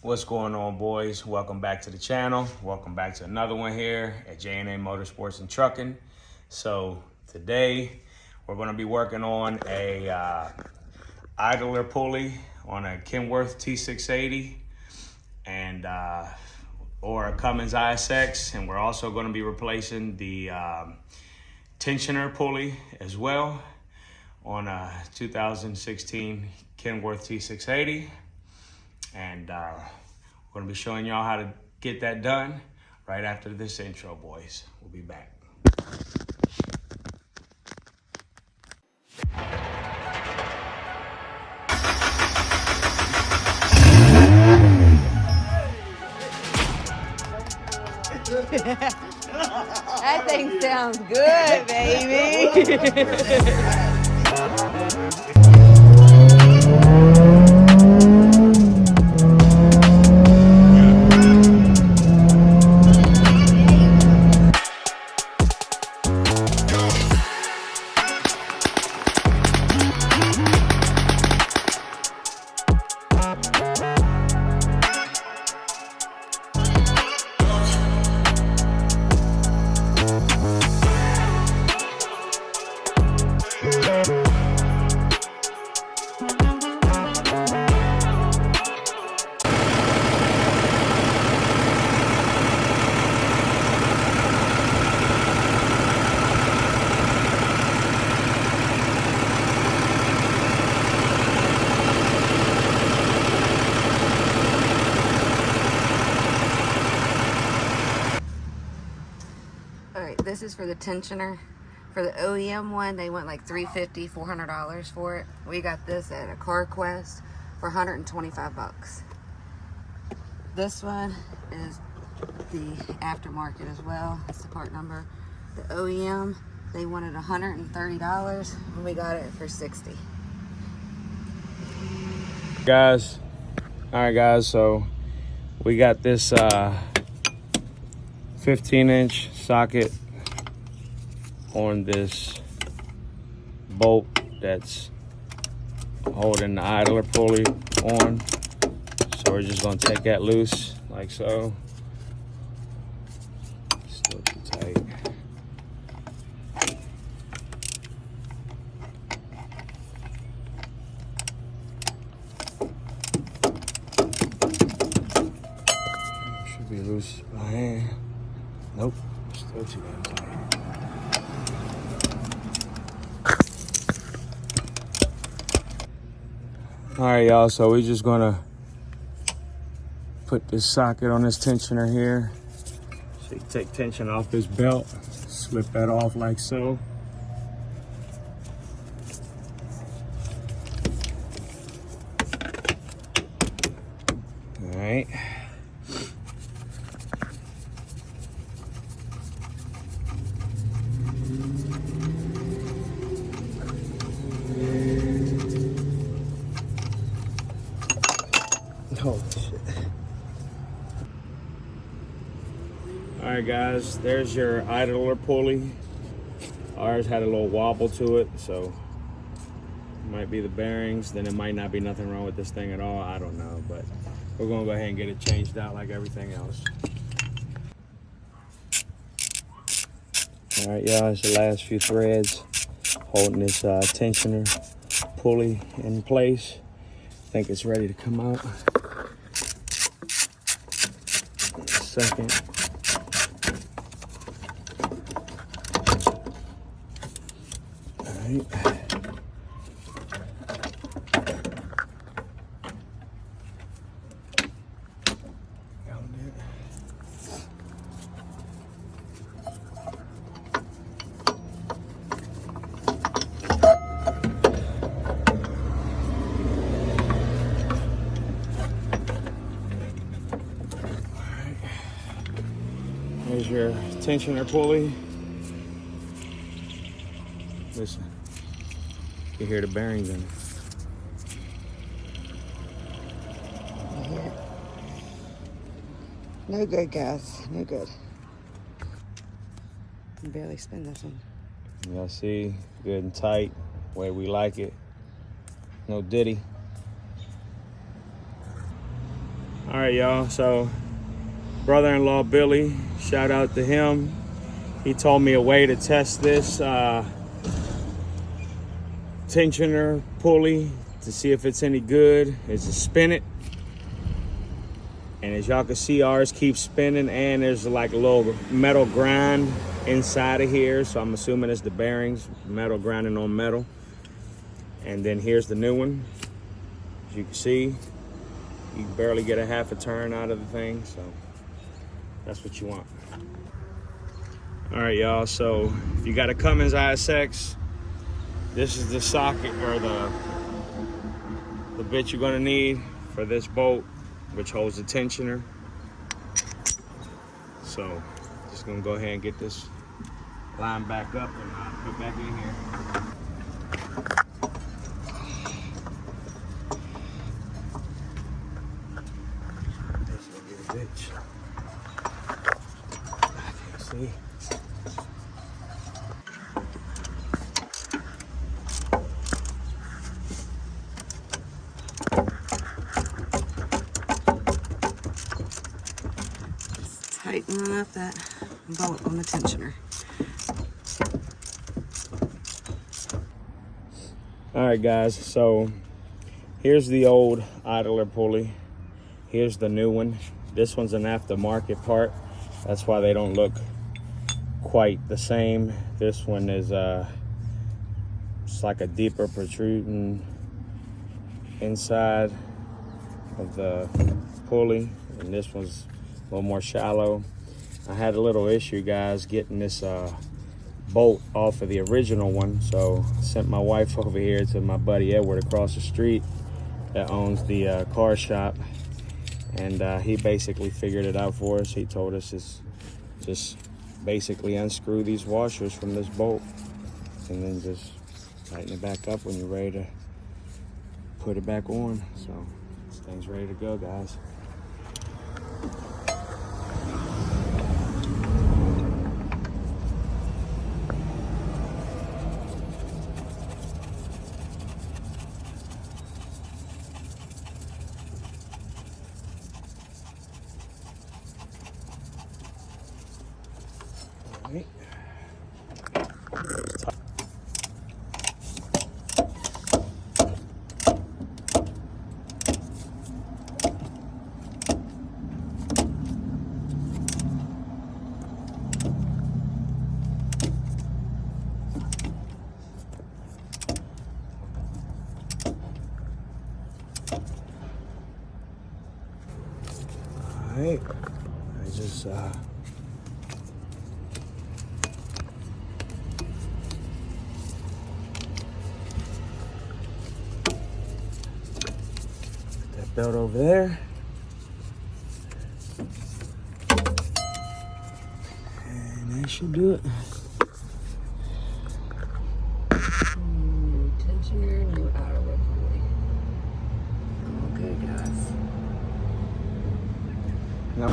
What's going on, boys? Welcome back to the channel. Welcome back to another one here at J&A Motorsports and Trucking. So today we're going to be working on a idler pulley on a Kenworth T680 and or a Cummins ISX, and we're also going to be replacing the tensioner pulley as well on a 2016 Kenworth T680. And we're gonna be showing y'all how to get that done right after this intro, boys. We'll be back. That thing sounds good, baby. Alright, this is for the tensioner. For the OEM one, they went like $350, $400 for it. We got this at a CarQuest for 125 bucks. This one is the aftermarket as well. That's the part number. The OEM, they wanted $130 and we got it for $60. Guys, alright guys, so we got this 15-inch socket on this bolt that's holding the idler pulley on. So we're just gonna take that loose like so. Still too tight. Should be loose by hand. Nope, still too damn tight. All right, y'all, so we're just gonna put this socket on this tensioner here. So you take tension off this belt, slip that off like so. All right. Oh, shit. All right, guys, there's your idler pulley. Ours had a little wobble to it, so it might be the bearings. Then it might not be nothing wrong with this thing at all. I don't know, but we're gonna go ahead and get it changed out like everything else. All right, y'all, it's the last few threads holding this tensioner pulley in place. I think it's ready to come out. Second. All right. There's your tensioner pulley. Listen, you can hear the bearings in it. Yeah. No good, guys. No good. I can barely spin this one. Y'all see, good and tight, way we like it. No diddy. All right, y'all. So brother-in-law Billy, shout out to him. He told me a way to test this tensioner pulley to see if it's any good is to spin it. And as y'all can see, ours keeps spinning, and there's like a little metal grind inside of here. So I'm assuming it's the bearings, metal grinding on metal. And then here's the new one. As you can see, you can barely get a half a turn out of the thing. So that's what you want. All right, y'all. So if you got a Cummins ISX, this is the socket or the bit you're gonna need for this bolt, which holds the tensioner. So just gonna go ahead and get this line back up and put back in here. This will get a bitch. I can't see. Tighten up that bolt on the tensioner. All right, guys, so here's the old idler pulley. Here's the new one. This one's an aftermarket part. That's why they don't look quite the same. This one is it's like a deeper protruding inside of the pulley, and this one's a little more shallow. I had a little issue, guys, getting this bolt off of the original one, so I sent my wife over here to my buddy Edward across the street that owns the car shop, and he basically figured it out for us. He told us it's just basically unscrew these washers from this bolt and then just tighten it back up when you're ready to put it back on. So this thing's ready to go, guys. Right. All right, I just belt over there, and that should do it. New tensioner, new outer pulley. All good, guys. Now,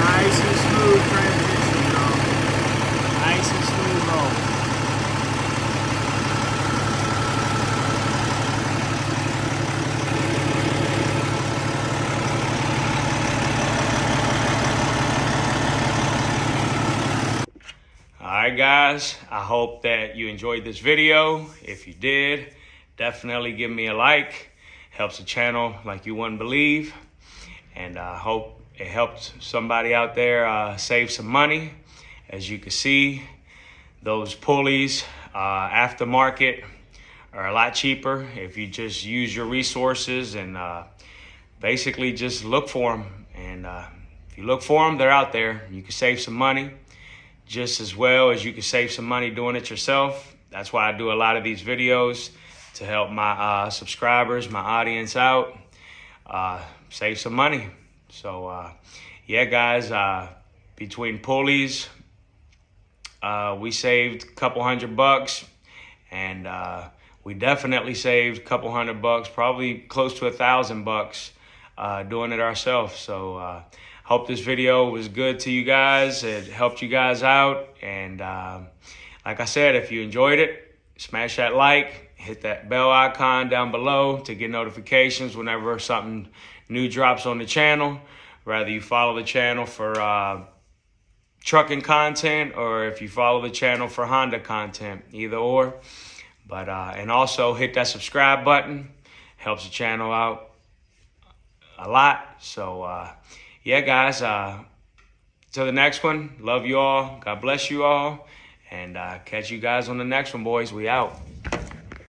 nice and smooth transition, y'all. Nice and smooth roll. All right, guys, I hope that you enjoyed this video. If you did, definitely give me a like. Helps the channel like you wouldn't believe. And I hope it helped somebody out there save some money. As you can see, those pulleys, aftermarket, are a lot cheaper if you just use your resources and basically just look for them. And if you look for them, they're out there. You can save some money just as well as you can save some money doing it yourself. That's why I do a lot of these videos, to help my subscribers, my audience out, save some money. So yeah, guys, between pulleys, we saved a couple $100, and we definitely saved a couple $100, probably close to $1,000 doing it ourselves. So hope this video was good to you guys. It helped you guys out. And like I said, if you enjoyed it, smash that like, hit that bell icon down below to get notifications whenever something new drops on the channel. Whether you follow the channel for trucking content or if you follow the channel for Honda content, either or. But and also hit that subscribe button. Helps the channel out a lot. So yeah, guys, till the next one. Love you all. God bless you all. And catch you guys on the next one, boys. We out.